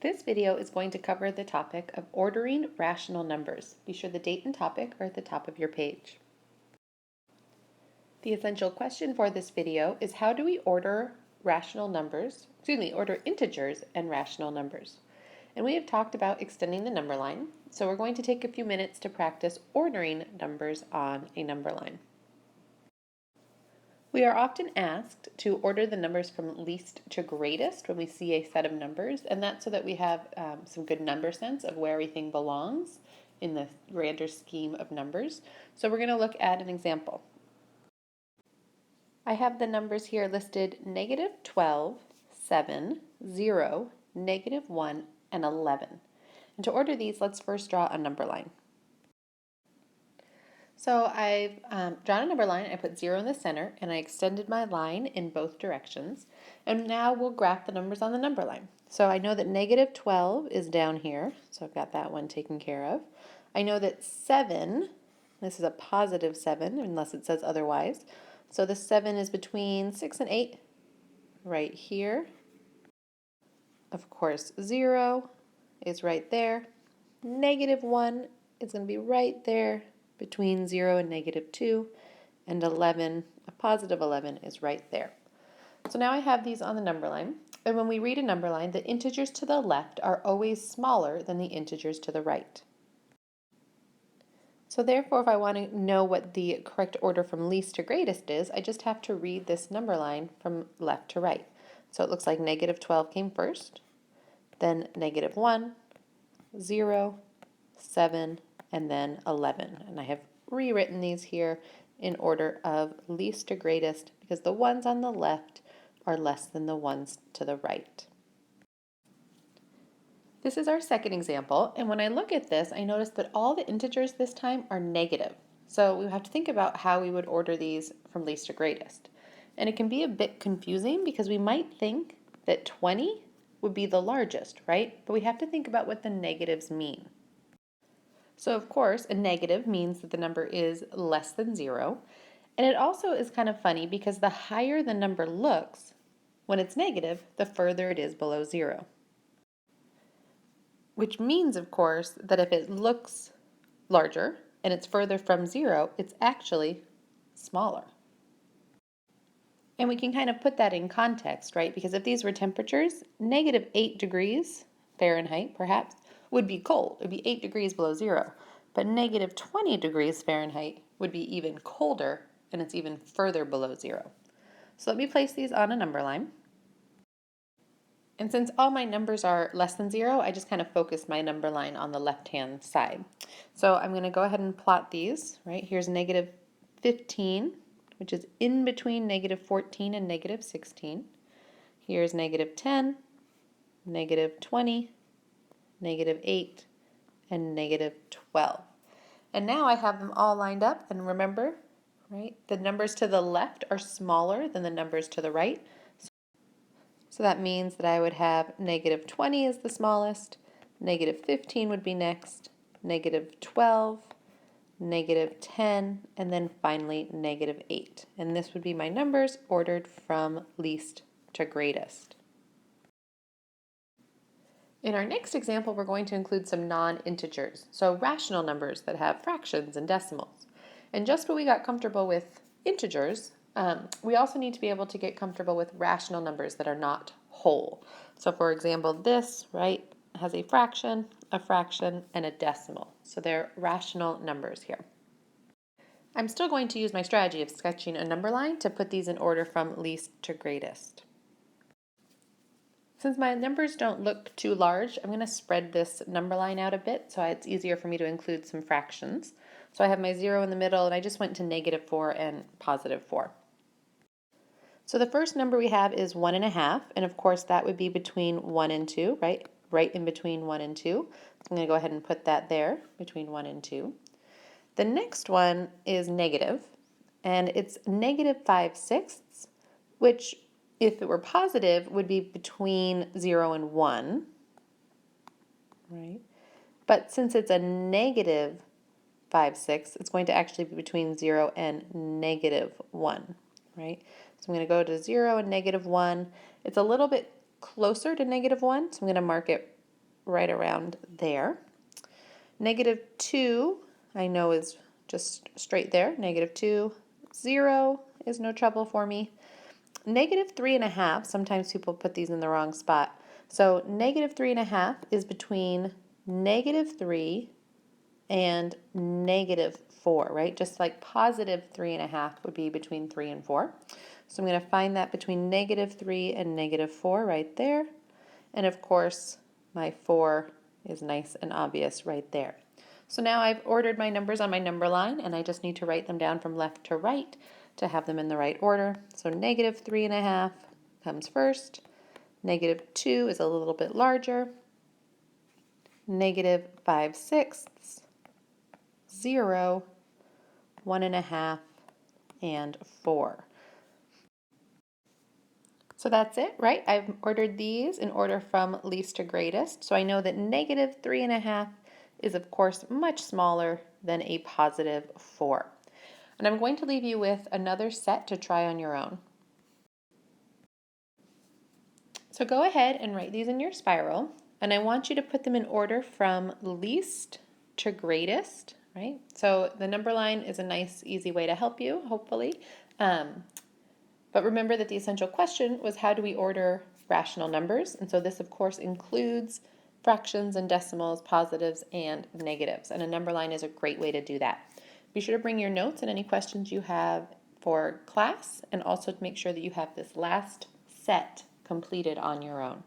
This video is going to cover the topic of ordering rational numbers. Be sure the date and topic are at the top of your page. The essential question for this video is how do we order order integers and rational numbers? And we have talked about extending the number line, so we're going to take a few minutes to practice ordering numbers on a number line. We are often asked to order the numbers from least to greatest when we see a set of numbers, and that's so that we have some good number sense of where everything belongs in the grander scheme of numbers. So we're going to look at an example. I have the numbers here listed -12, 7, 0, -1, and 11. And to order these, let's first draw a number line. So I've drawn a number line, I put 0 in the center, and I extended my line in both directions. And now we'll graph the numbers on the number line. So I know that -12 is down here, so I've got that one taken care of. I know that 7, this is a positive 7, unless it says otherwise. So the 7 is between 6 and 8, right here. Of course, 0 is right there. -1 is going to be right there between 0 and -2, and 11, a positive 11, is right there. So now I have these on the number line, and when we read a number line, the integers to the left are always smaller than the integers to the right. So therefore, if I want to know what the correct order from least to greatest is, I just have to read this number line from left to right. So it looks like -12 came first, then -1, 0, 7, and then 11. And I have rewritten these here in order of least to greatest because the ones on the left are less than the ones to the right. This is our second example, and when I look at this, I notice that all the integers this time are negative. So we have to think about how we would order these from least to greatest. And it can be a bit confusing because we might think that 20 would be the largest, right? But we have to think about what the negatives mean. So of course, a negative means that the number is less than 0. And it also is kind of funny because the higher the number looks, when it's negative, the further it is below 0. Which means, of course, that if it looks larger and it's further from 0, it's actually smaller. And we can kind of put that in context, right? Because if these were temperatures, -8 degrees Fahrenheit, perhaps, would be cold. It would be 8 degrees below 0. But -20 degrees Fahrenheit would be even colder, and it's even further below 0. So let me place these on a number line. And since all my numbers are less than 0, I just kind of focus my number line on the left-hand side. So I'm going to go ahead and plot these, right? Here's -15, which is in between -14 and -16. Here's -10, -20, -8, and -12. And now I have them all lined up, and remember, right, the numbers to the left are smaller than the numbers to the right. So that means that I would have -20 as the smallest, -15 would be next, -12, -10, and then finally -8. And this would be my numbers ordered from least to greatest. In our next example, we're going to include some non-integers, so rational numbers that have fractions and decimals. And just when we got comfortable with integers, we also need to be able to get comfortable with rational numbers that are not whole. So for example, this, right, has a fraction, and a decimal. So they're rational numbers here. I'm still going to use my strategy of sketching a number line to put these in order from least to greatest. Since my numbers don't look too large, I'm going to spread this number line out a bit so it's easier for me to include some fractions. So I have my 0 in the middle, and I just went to -4 and +4. So the first number we have is 1.5, and of course that would be between 1 and 2, right? Right in between 1 and 2. So I'm going to go ahead and put that there, between 1 and 2. The next one is negative, and it's -5/6, which if it were positive, would be between 0 and 1, right? But since it's a -5/6, it's going to actually be between 0 and -1, right? So I'm going to go to 0 and -1. It's a little bit closer to -1, so I'm going to mark it right around there. -2, I know is just straight there. -2, 0 is no trouble for me. -3.5, sometimes people put these in the wrong spot. So -3.5 is between -3 and -4, right? Just like +3.5 would be between 3 and 4. So I'm going to find that between -3 and -4 right there. And of course, my 4 is nice and obvious right there. So now I've ordered my numbers on my number line, and I just need to write them down from left to right to have them in the right order. So -3.5 comes first. -2 is a little bit larger. -5/6, 0, 1.5, and 4. So that's it, right? I've ordered these in order from least to greatest. So I know that -3.5 is, of course, much smaller than a +4. And I'm going to leave you with another set to try on your own. So go ahead and write these in your spiral, and I want you to put them in order from least to greatest, right? So the number line is a nice, easy way to help you, hopefully. But remember that the essential question was, how do we order rational numbers? And so this, of course, includes fractions and decimals, positives and negatives. And a number line is a great way to do that. Be sure to bring your notes and any questions you have for class, and also to make sure that you have this last set completed on your own.